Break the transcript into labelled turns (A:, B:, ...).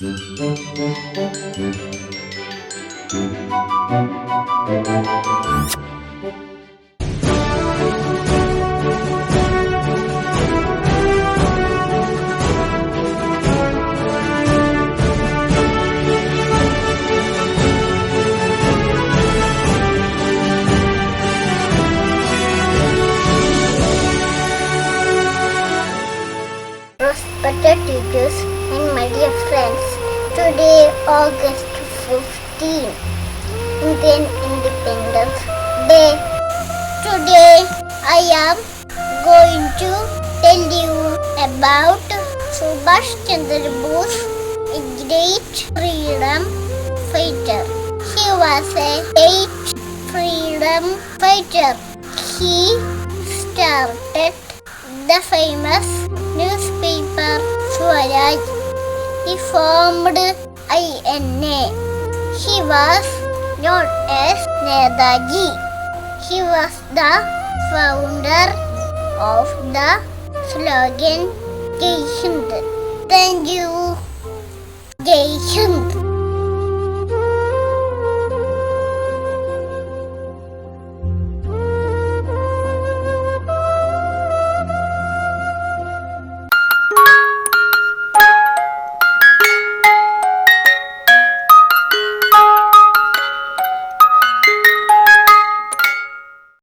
A: Respected teachers and my dear friends, today August 15, Indian Independence Day. Today I am going to tell you about Subash Chandra Bose, a great freedom fighter. He was a great freedom fighter. He started the famous newspaper Swaraj. He formed INA. He was known as Netaji. He was the founder of the slogan Jai Hind. Thank you. Jai Hind.